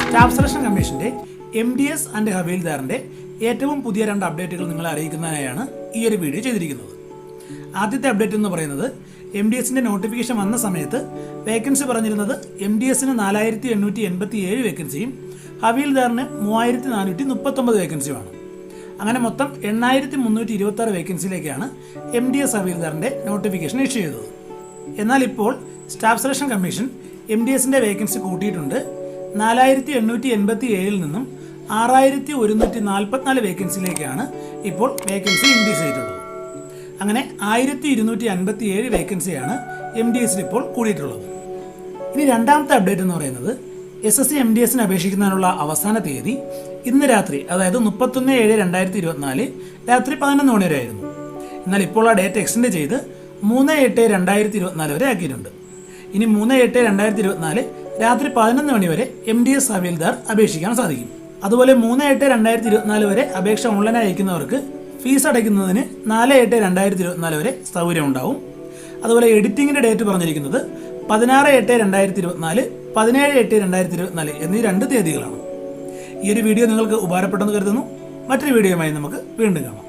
Staff selection കമ്മീഷന്റെ MDS and ഹവീൽദാറിന്റെ ഏറ്റവും പുതിയ 2 അപ്ഡേറ്റുകൾ നിങ്ങളെ അറിയിക്കുന്നതിനായാണ് ഈ ഒരു വീഡിയോ ചെയ്തിരിക്കുന്നത്. ആദ്യത്തെ അപ്ഡേറ്റ് എന്ന് പറയുന്നത് MDSന്റെ നോട്ടിഫിക്കേഷൻ വന്ന സമയത്ത് വേക്കൻസി പറഞ്ഞിരുന്നത് MDSന് 4887 വേക്കൻസിയും ഹവീൽദാറിന് 3439 വേക്കൻസിയുമാണ്. അങ്ങനെ മൊത്തം 8326 വേക്കൻസിയിലേക്കാണ് MDS ഹവീൽദാറിന്റെ നോട്ടിഫിക്കേഷൻ ഇഷ്യൂ ചെയ്തത്. എന്നാൽ ഇപ്പോൾ സ്റ്റാഫ് സെലക്ഷൻ കമ്മീഷൻ MDSന്റെ വേക്കൻസി കൂട്ടിയിട്ടുണ്ട്. 4887 നിന്നും 6144 വേക്കൻസിയിലേക്കാണ് ഇപ്പോൾ വേക്കൻസി ഇൻക്രീസ് ചെയ്തിട്ടുള്ളത്. അങ്ങനെ 1257 വേക്കൻസിയാണ് MDSൽ ഇപ്പോൾ കൂടിയിട്ടുള്ളത്. ഇനി രണ്ടാമത്തെ അപ്ഡേറ്റ് എന്ന് പറയുന്നത് SSC MDSന് അപേക്ഷിക്കുന്നതിനുള്ള അവസാന തീയതി ഇന്ന് രാത്രി, അതായത് 31/7/2024 രാത്രി 11 മണി വരെ ആയിരുന്നു. എന്നാൽ ഇപ്പോൾ ആ ഡേറ്റ് എക്സ്റ്റെൻഡ് ചെയ്ത് 3/8/2024 വരെ ആക്കിയിട്ടുണ്ട്. ഇനി 3/8/2024 രാത്രി 11 മണി വരെ MDS ഹവീൽദാർ അപേക്ഷിക്കാൻ സാധിക്കും. അതുപോലെ 3/8/2024 വരെ അപേക്ഷ ഓൺലൈനായി അയക്കുന്നവർക്ക് ഫീസ് അടയ്ക്കുന്നതിന് 4/8/2024 വരെ സൗകര്യം ഉണ്ടാവും. അതുപോലെ എഡിറ്റിങ്ങിൻ്റെ ഡേറ്റ് പറഞ്ഞിരിക്കുന്നത് 16/8/2024, 17/8/2024 എന്നീ 2 തീയതികളാണ്. ഈ ഒരു വീഡിയോ നിങ്ങൾക്ക് ഉപകാരപ്പെട്ടെന്ന് കരുതുന്നു. മറ്റൊരു വീഡിയോയുമായി നമുക്ക് വീണ്ടും കാണാം.